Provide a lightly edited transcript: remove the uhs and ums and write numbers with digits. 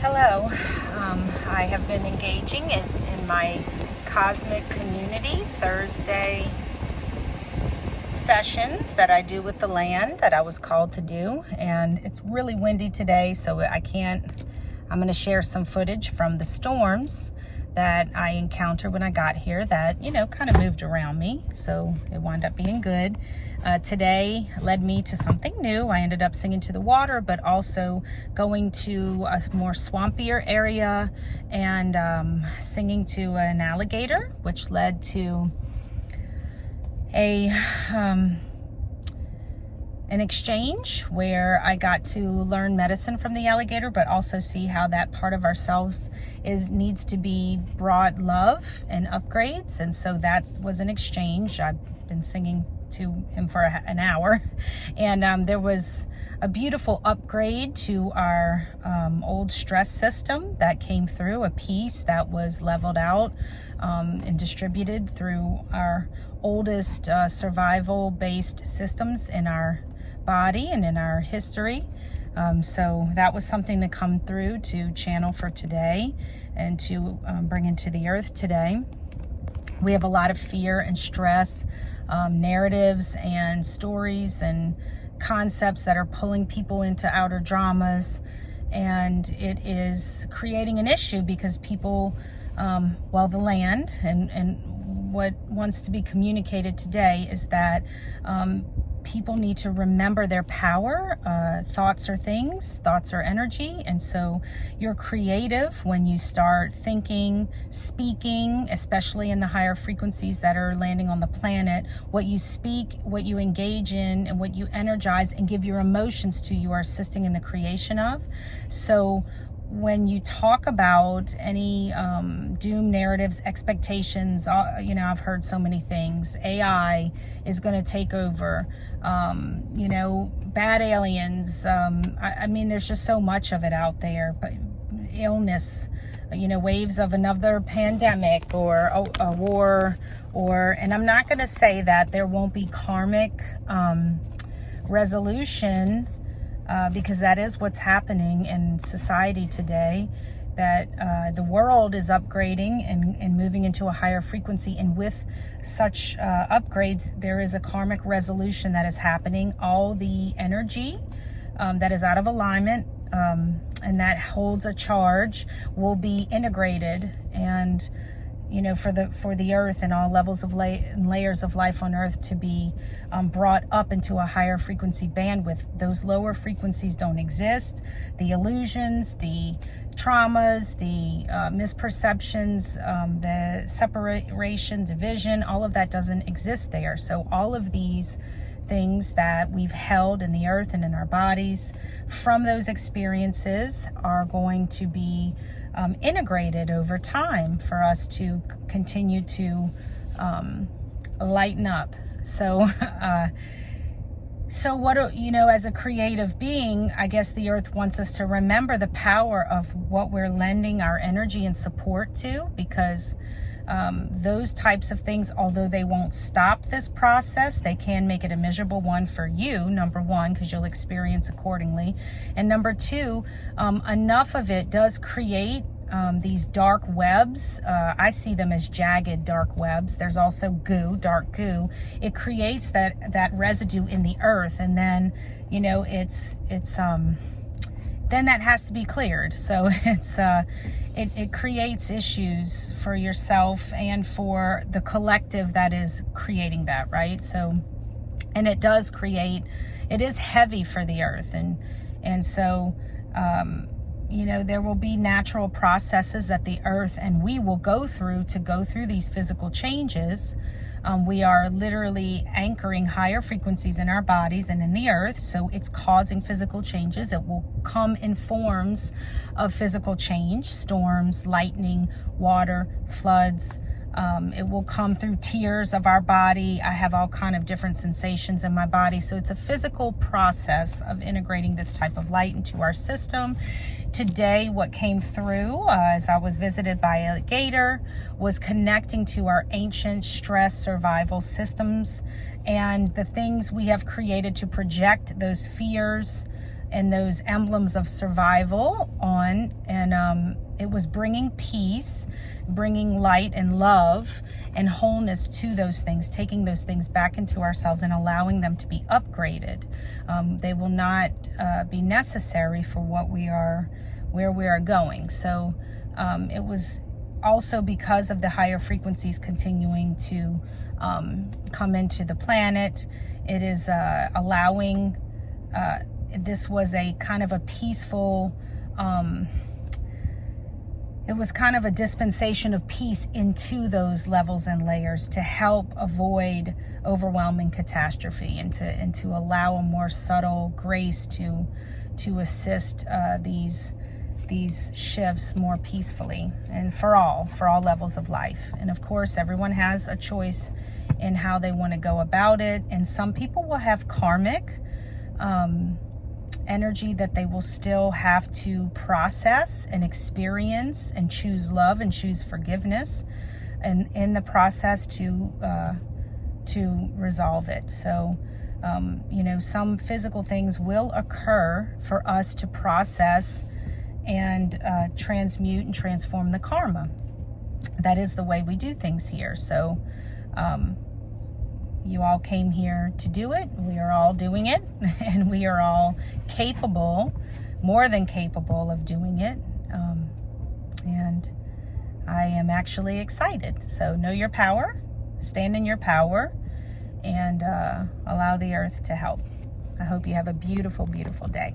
Hello. I have been engaging in my cosmic community Thursday sessions that I do with the land that I was called to do, and it's really windy today, so I'm going to share some footage from the storms that I encountered when I got here that, kind of moved around me, so it wound up being good. Today led me to something new. I ended up singing to the water, but also going to a more swampier area and singing to an alligator, which led to an exchange where I got to learn medicine from the alligator, but also see how that part of ourselves needs to be brought love and upgrades. And so that was an exchange. I've been singing to him for an hour, and there was a beautiful upgrade to our old stress system that came through, a piece that was leveled out and distributed through our oldest survival-based systems in our body and in our history. So that was something to come through to channel for today and to bring into the earth today. We have a lot of fear and stress, narratives and stories and concepts that are pulling people into outer dramas, and it is creating an issue because people, the land and what wants to be communicated today is that people need to remember their power. Thoughts are things, thoughts are energy. And so you're creative when you start thinking, speaking, especially in the higher frequencies that are landing on the planet. What you speak, what you engage in, and what you energize and give your emotions to, you are assisting in the creation of. So when you talk about any doom narratives, expectations, I've heard so many things. AI is going to take over, bad aliens. There's just so much of it out there. But illness, waves of another pandemic or a war, and I'm not going to say that there won't be karmic resolution, because that is what's happening in society today, that the world is upgrading and moving into a higher frequency. And with such upgrades, there is a karmic resolution that is happening. All the energy that is out of alignment and that holds a charge will be integrated and for the earth and all levels of layers of life on earth to be brought up into a higher frequency bandwidth. Those lower frequencies don't exist. The illusions, the traumas, the misperceptions, the separation, division, all of that doesn't exist there. So all of these things that we've held in the earth and in our bodies from those experiences are going to be integrated over time for us to continue to lighten up. So what, as a creative being, I guess the earth wants us to remember the power of what we're lending our energy and support to, because those types of things, although they won't stop this process, they can make it a miserable one for you, number one, because you'll experience accordingly. And number two, enough of it does create these dark webs. I see them as jagged dark webs. There's also goo, dark goo. It creates that residue in the earth, and then then that has to be cleared. So it creates issues for yourself and for the collective that is creating that, right? So, and it is heavy for the earth, and so there will be natural processes that the earth and we will go through these physical changes. We are literally anchoring higher frequencies in our bodies and in the earth, so it's causing physical changes. It will come in forms of physical change: storms, lightning, water, floods. It will come through tears of our body. I have all kind of different sensations in my body. So it's a physical process of integrating this type of light into our system. Today, what came through as I was visited by a alligator was connecting to our ancient stress survival systems and the things we have created to project those fears and those emblems of survival on, and it was bringing peace, bringing light and love and wholeness to those things, taking those things back into ourselves and allowing them to be upgraded. They will not be necessary for where we are going. So it was also because of the higher frequencies continuing to come into the planet. It is allowing, this was a kind of a peaceful, it was kind of a dispensation of peace into those levels and layers to help avoid overwhelming catastrophe, and to allow a more subtle grace to assist these shifts more peacefully, and for all levels of life. And of course, everyone has a choice in how they want to go about it. And some people will have karmic energy that they will still have to process and experience and choose love and choose forgiveness, and in the process to resolve it. So some physical things will occur for us to process and transmute and transform the karma. That is the way we do things here. So you all came here to do it. We are all doing it, and we are all capable, more than capable of doing it. And I am actually excited. So know your power, stand in your power, and allow the earth to help. I hope you have a beautiful, beautiful day.